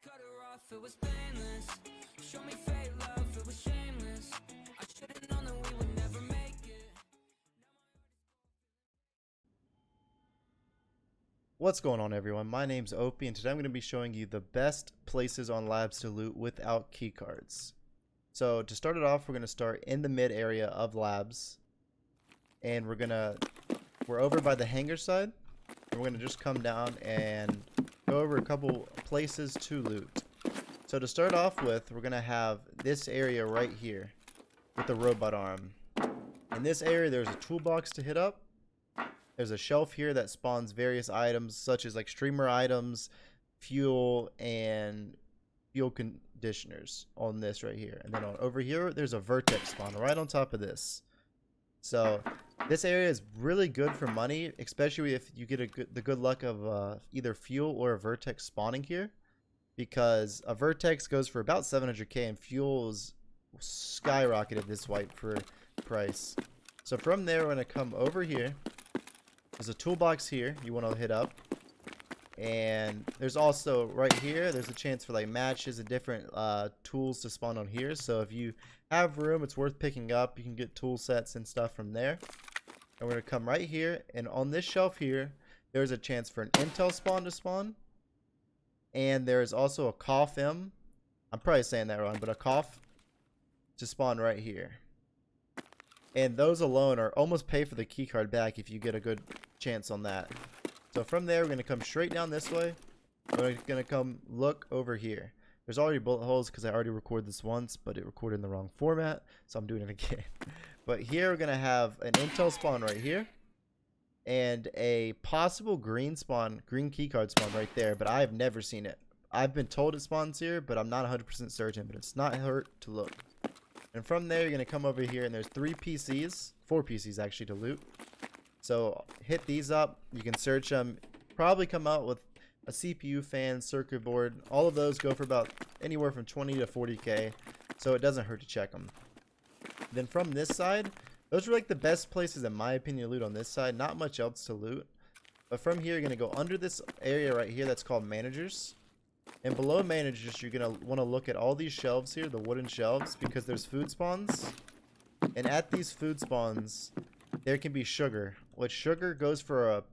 cut her off, it was painless. Show me fake love, it was shameless. I should've known that we would never make it. What's going on, everyone? My name's Opie, and today I'm going to be showing you the best places on labs to loot without keycards. So to start it off, we're going to start in the mid area of labs, and we're over by the hangar side, and we're going to just come down and go over a couple places to loot. So to start off with, we're going to have this area right here with the robot arm. In this area, there's a toolbox to hit up. There's a shelf here that spawns various items such as like streamer items, fuel, and fuel conditioners on this right here. And then over here, there's a vertex spawn right on top of this. So this area is really good for money, especially if you get the good luck of either fuel or a vertex spawning here, because a vertex goes for about 700k and fuel is skyrocketed this wipe for price. So from there, we're going to come over here. There's a toolbox here you want to hit up, and there's also right here there's a chance for like matches and different tools to spawn on here. So if you have room, it's worth picking up. You can get tool sets and stuff from there. And we're going to come right here, and on this shelf here there's a chance for an intel spawn to spawn, and there's also a cough I'm probably saying that wrong, but a cough to spawn right here. And those alone are almost pay for the keycard back if you get a good chance on that. So from there, we're going to come straight down this way. We're going to come look over here. There's already bullet holes because I already recorded this once, but it recorded in the wrong format, so I'm doing it again. But here we're going to have an intel spawn right here, and a possible green keycard spawn right there, but I've never seen it. I've been told it spawns here, but I'm not 100% certain, but it's not hurt to look. And from there, you're going to come over here, and there's 4 PCs actually to loot. So hit these up. You can search them. Probably come out with a CPU fan, circuit board. All of those go for about anywhere from 20 to 40k. So it doesn't hurt to check them. Then from this side, those are like the best places in my opinion to loot on this side. Not much else to loot. But from here, you're going to go under this area right here that's called managers. And below managers, you're going to want to look at all these shelves here, the wooden shelves, because there's food spawns. And at these food spawns, there can be sugar, which sugar goes for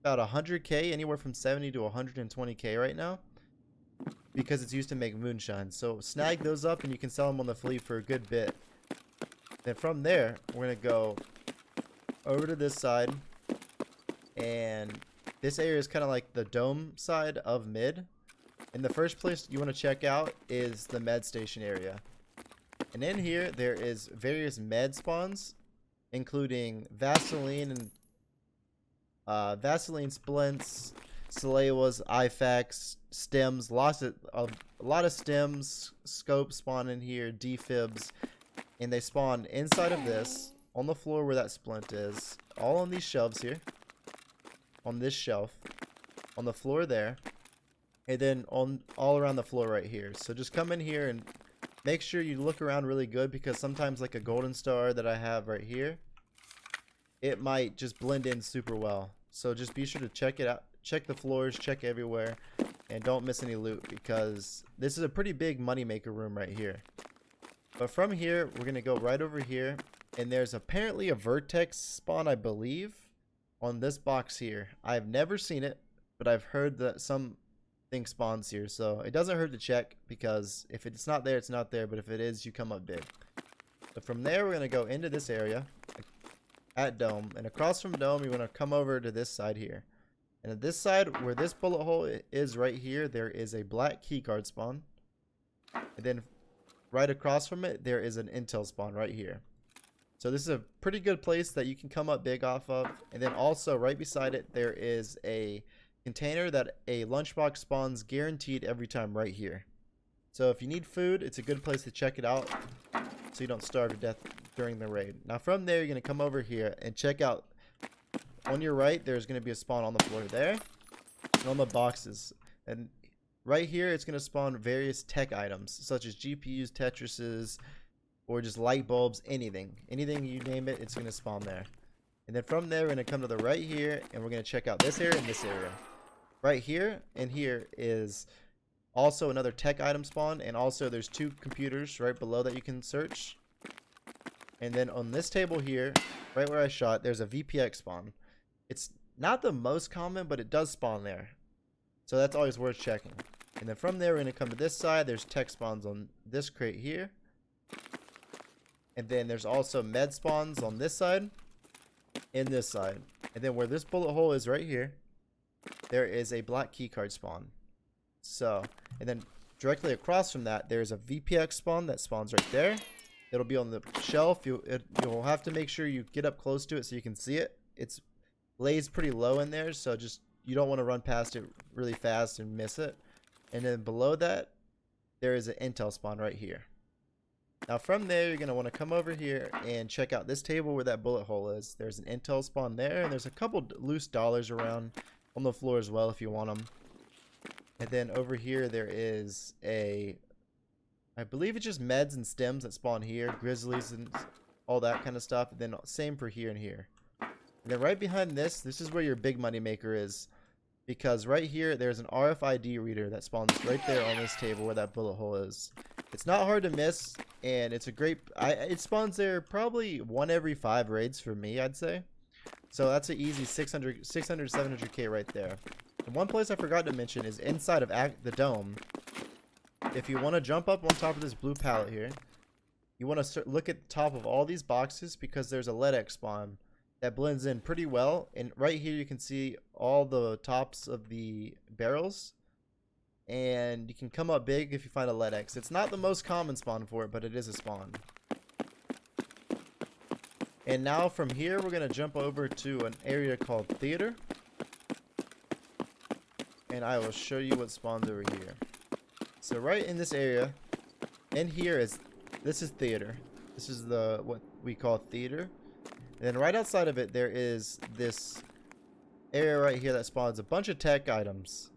about 100k, anywhere from 70 to 120k right now, because it's used to make moonshine. So snag those up and you can sell them on the flea for a good bit. Then from there, we're going to go over to this side, and this area is kind of like the dome side of mid. And the first place you want to check out is the med station area. And in here, there is various med spawns, including Vaseline and Vaseline splints, Salewas, IFAKs, stems, a lot of stems, scopes spawn in here, defibs, and they spawn inside of this, on the floor where that splint is, all on these shelves here, on this shelf, on the floor there, and then all around the floor right here. So just come in here and make sure you look around really good, because sometimes like a golden star that I have right here, it might just blend in super well. So just be sure to check it out, check the floors, check everywhere, and don't miss any loot, because this is a pretty big moneymaker room right here. But from here, we're going to go right over here, and there's apparently a vertex spawn, I believe, on this box here. I've never seen it, but I've heard that something spawns here, so it doesn't hurt to check, because if it's not there, it's not there, but if it is, you come up big. So from there, we're going to go into this area at dome, and across from dome, you want to come over to this side here. And at this side, where this bullet hole is right here, there is a black keycard spawn, and then right across from it, there is an intel spawn right here. So this is a pretty good place that you can come up big off of. And then also right beside it, there is a container that a lunchbox spawns guaranteed every time right here. So if you need food, it's a good place to check it out so you don't starve to death during the raid. Now from there, you're going to come over here and check out on your right. There's going to be a spawn on the floor there and on the boxes, and right here it's going to spawn various tech items such as GPUs, Tetrises, or just light bulbs. Anything you name it, it's going to spawn there. And then from there, we're going to come to the right here, and we're going to check out this area and this area. Right here and here is Also another tech item spawn, and also there's 2 computers right below that you can search. And then on this table here, right where I shot, there's a VPX spawn. It's not the most common, but it does spawn there. So that's always worth checking. And then from there, we're going to come to this side. There's tech spawns on this crate here. And then there's also med spawns on this side and this side. And then where this bullet hole is right here, there is a black keycard spawn. So, and then directly across from that, there's a VPX spawn that spawns right there. It'll be on the shelf. You'll have to make sure you get up close to it so you can see it. It's lays pretty low in there, so just you don't want to run past it really fast and miss it. And then below that, there is an intel spawn right here. Now from there, you're going to want to come over here and check out this table where that bullet hole is. There's an intel spawn there, and there's a couple loose dollars around on the floor as well if you want them. And then over here, there is a, I believe it's just meds and stems that spawn here, grizzlies and all that kind of stuff. And then same for here and here. And then right behind this is where your big money maker is. Because right here, there's an RFID reader that spawns right there on this table where that bullet hole is. It's not hard to miss, and it's a great, it spawns there probably 1 every 5 raids for me, I'd say. So that's an easy 700k right there. And one place I forgot to mention is inside of the dome. If you want to jump up on top of this blue pallet here, you want to look at the top of all these boxes because there's a LEDX spawn that blends in pretty well. And right here you can see all the tops of the barrels. And you can come up big if you find a LEDX. It's not the most common spawn for it, but it is a spawn. And now from here, we're going to jump over to an area called Theater. And I will show you what spawns over here. So right in this area, in here this is Theater. This is what we call Theater. And then right outside of it, there is this area right here that spawns a bunch of tech items.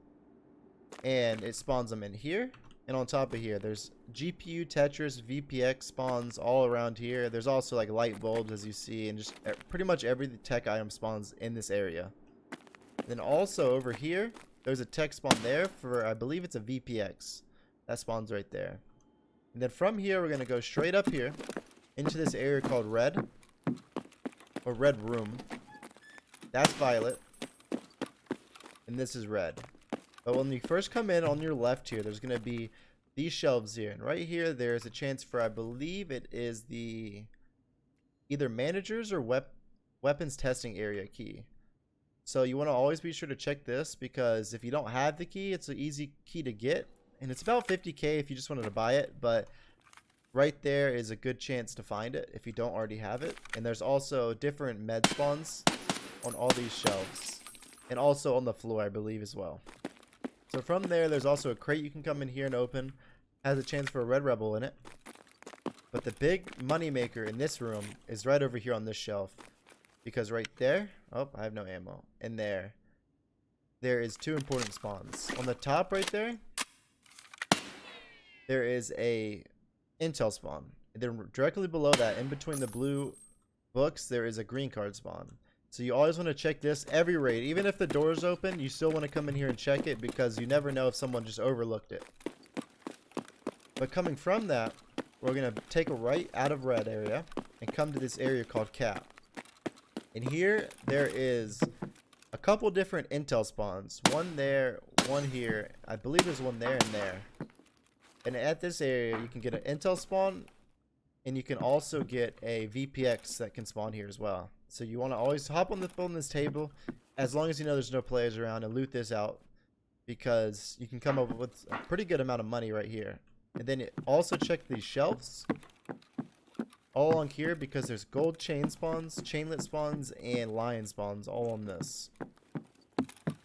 And it spawns them in here and on top of here. There's GPU, Tetris, VPX spawns all around here. There's also like light bulbs as you see, and just pretty much every tech item spawns in this area. Then also over here, there's a tech spawn there for, I believe it's a VPX. That spawns right there. And then from here, we're going to go straight up here into this area called Red. Or Red Room. That's Violet. And this is Red. But when you first come in on your left here, there's going to be these shelves here. And right here, there's a chance for, I believe it is the either managers or weapons testing area key. So you want to always be sure to check this, because if you don't have the key, it's an easy key to get. And it's about 50k if you just wanted to buy it. But right there is a good chance to find it if you don't already have it. And there's also different med spawns on all these shelves. And also on the floor, I believe, as well. So from there, there's also a crate you can come in here and open. Has a chance for a red rebel in it. But the big money maker in this room is right over here on this shelf. Because right there, oh, I have no ammo. In there is 2 important spawns. On the top right there is a intel spawn. And then directly below that, in between the blue books, there is a green card spawn. So you always want to check this every raid. Even if the door is open, you still want to come in here and check it, because you never know if someone just overlooked it. But coming from that, we're going to take a right out of Red area and come to this area called Cap. And here, there is a couple different intel spawns. One there, one here. I believe there's one there and there. And at this area, you can get an intel spawn, and you can also get a VPX that can spawn here as well. So you want to always hop on this table, as long as you know there's no players around, and loot this out, because you can come up with a pretty good amount of money right here. And then also check these shelves all along here, because there's gold chain spawns, chainlet spawns, and lion spawns all on this.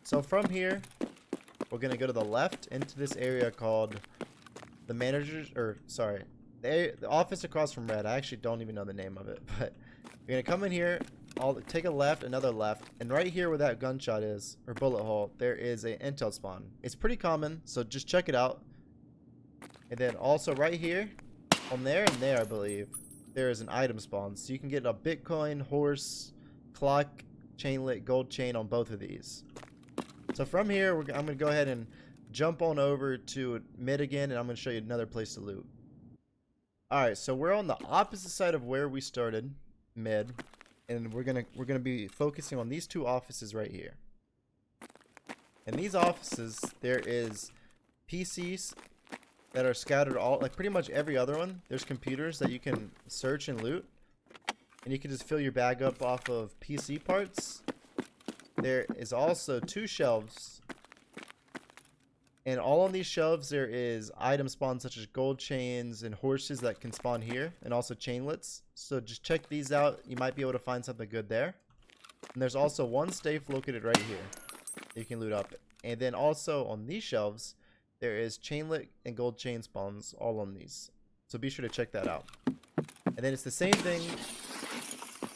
So from here, we're going to go to the left into this area called the managers, or sorry, the office across from Red. I actually don't even know the name of it, but you're going to come in here, take a left, another left, and right here where that gunshot is, or bullet hole, there is an intel spawn. It's pretty common, so just check it out. And then also right here, on there and there, I believe, there is an item spawn. So you can get a Bitcoin, horse, clock, chainlet, gold chain on both of these. So from here, I'm going to go ahead and jump on over to mid again, and I'm going to show you another place to loot. Alright, so we're on the opposite side of where we started, mid, and we're gonna be focusing on these two offices right here. In these offices, there is PCs that are scattered all, like pretty much every other one. There's computers that you can search and loot, and you can just fill your bag up off of PC parts. There is also 2 shelves, and all on these shelves there is item spawns such as gold chains and horses that can spawn here, and also chainlets. So just check these out. You might be able to find something good there. And there's also 1 safe located right here you can loot up. And then also on these shelves there is chainlet and gold chain spawns all on these, so be sure to check that out. And then it's the same thing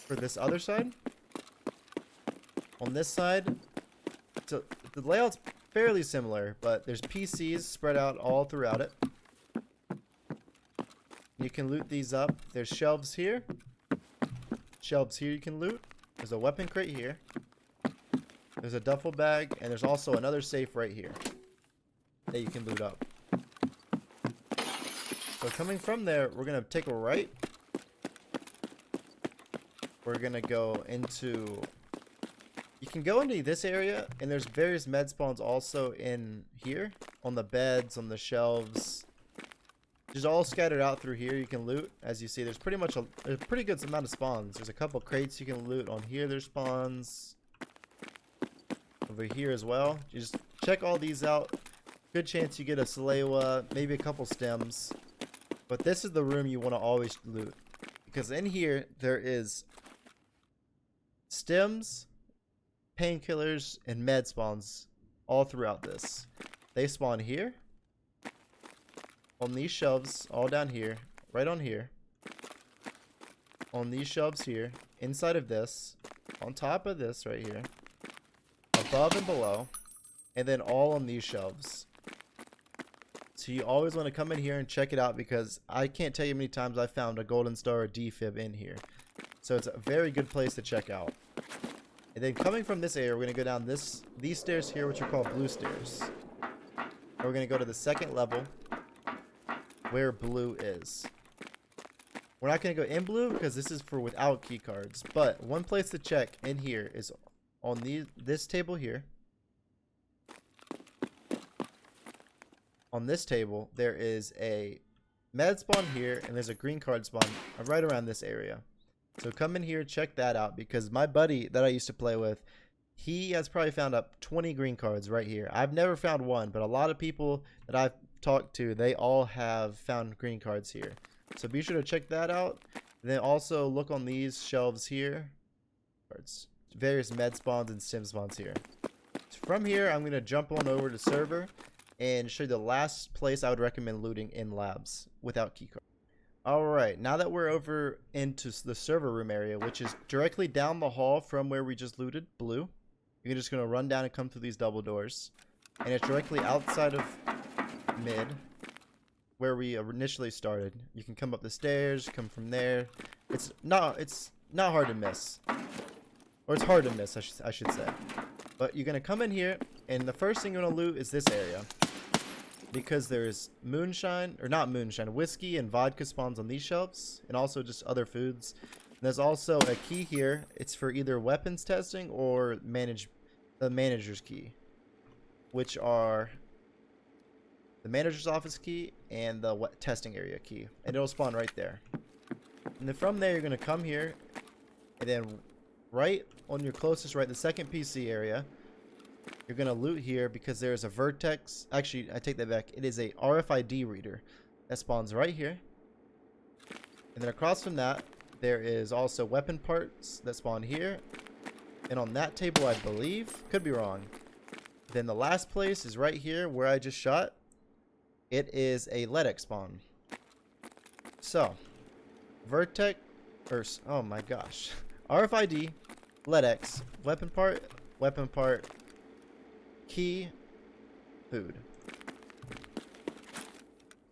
for this other side. On this side, so the layout's fairly similar, but there's PCs spread out all throughout it. You can loot these up. There's shelves here. Shelves here you can loot. There's a weapon crate here. There's a duffel bag, and there's also another safe right here that you can loot up. So coming from there, we're going to take a right. We're going to go into... You can go into this area, and there's various med spawns also in here. On the beds, on the shelves. Just all scattered out through here you can loot. As you see, there's pretty much there's a pretty good amount of spawns. There's a couple crates you can loot. On here there's spawns. Over here as well. You just check all these out. Good chance you get a Salewa, maybe a couple stems. But this is the room you want to always loot, because in here there is stems, painkillers, and med spawns all throughout this. They spawn here, on these shelves, all down here, right on here, on these shelves here, inside of this, on top of this right here, above and below, and then all on these shelves. So you always want to come in here and check it out, because I can't tell you how many times I found a golden star or defib in here. So it's a very good place to check out. And then coming from this area, we're going to go down these stairs here, which are called blue stairs. And we're going to go to the second level where blue is. We're not going to go in blue because this is for without key cards. But one place to check in here is on this table here. On this table, there is a med spawn here, and there's a green card spawn right around this area. So come in here, check that out, because my buddy that I used to play with, he has probably found up 20 green cards right here. I've never found one, but a lot of people that I've talked to, they all have found green cards here. So be sure to check that out. And then also look on these shelves here. Various med spawns and sim spawns here. So from here, I'm going to jump on over to server and show you the last place I would recommend looting in labs without keycard. Alright, now that we're over into the server room area, which is directly down the hall from where we just looted, blue. You're just going to run down and come through these double doors. And it's directly outside of mid, where we initially started. You can come up the stairs, come from there. It's not hard to miss. Or it's hard to miss, I should say. But you're going to come in here, and the first thing you're going to loot is this area. Because there's moonshine, or not moonshine, whiskey and vodka spawns on these shelves, and also just other foods. And there's also a key here. It's for either weapons testing or the manager's key, which are the manager's office key and the testing area key, and it'll spawn right there. And then from there, you're gonna come here, and then right on your closest right, the second PC area, you're going to loot here because there's a vertex. Actually, I take that back. It is a RFID reader that spawns right here. And then across from that, there is also weapon parts that spawn here. And on that table, I believe, could be wrong. Then the last place is right here where I just shot. It is a LEDX spawn. So, vertex, or, oh my gosh. RFID, LEDX, weapon part, key, food.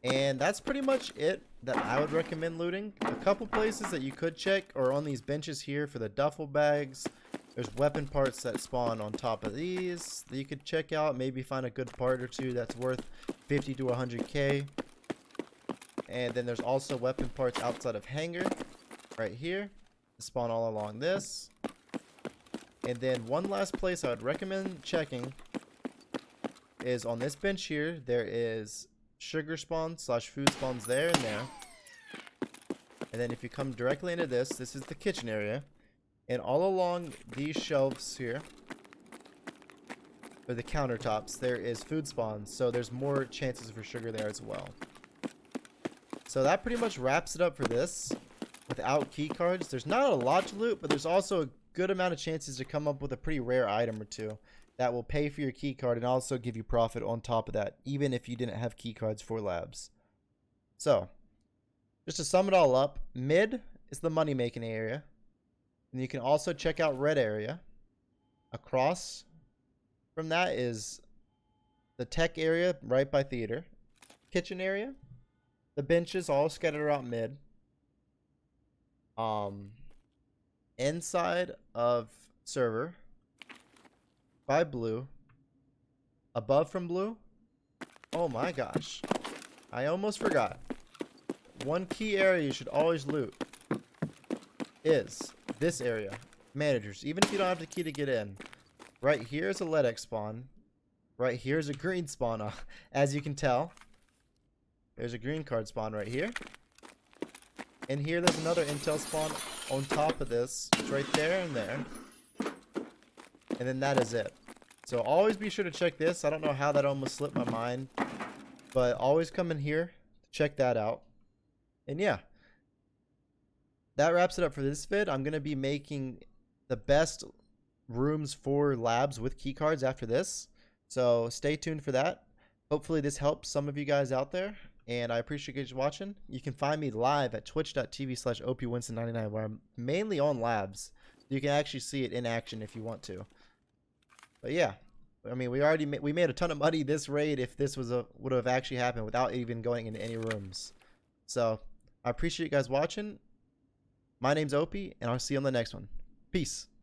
And that's pretty much it that I would recommend looting. A couple places that you could check are on these benches here for the duffel bags, There's weapon parts that spawn on top of these that you could check out. Maybe find a good part or two that's worth 50 to 100k. And then there's also weapon parts outside of hangar right here. Spawn all along this. And then one last place I would recommend checking is on this bench here. There is sugar spawns / food spawns there and there. And then if you come directly into this, this is the kitchen area. And all along these shelves here, or the countertops, there is food spawns. So there's more chances for sugar there as well. So that pretty much wraps it up for this. Without key cards, there's not a lot to loot, but there's also a good amount of chances to come up with a pretty rare item or two that will pay for your key card and also give you profit on top of that, even if you didn't have key cards for labs. So, just to sum it all up, mid is the money making area. And you can also check out red area. Across from that is the tech area right by theater. Kitchen area. The benches all scattered around mid. Inside of server by blue. Above from blue. Oh my gosh. I almost forgot. One key area you should always loot is this area. Managers. Even if you don't have the key to get in. Right here is a LEDX spawn. Right here is a green spawn. As you can tell. There's a green card spawn right here. And here there's another intel spawn on top of this. It's right there and there. And then that is it. So always be sure to check this. I don't know how that almost slipped my mind. But always come in here to check that out. And yeah. That wraps it up for this vid. I'm going to be making the best rooms for labs with keycards after this. So stay tuned for that. Hopefully this helps some of you guys out there. And I appreciate you guys watching. You can find me live at twitch.tv/opwinston99 where I'm mainly on labs. You can actually see it in action if you want to. But yeah, I mean, we made a ton of money this raid if this would have actually happened without even going into any rooms. So I appreciate you guys watching. My name's Opie, and I'll see you on the next one. Peace.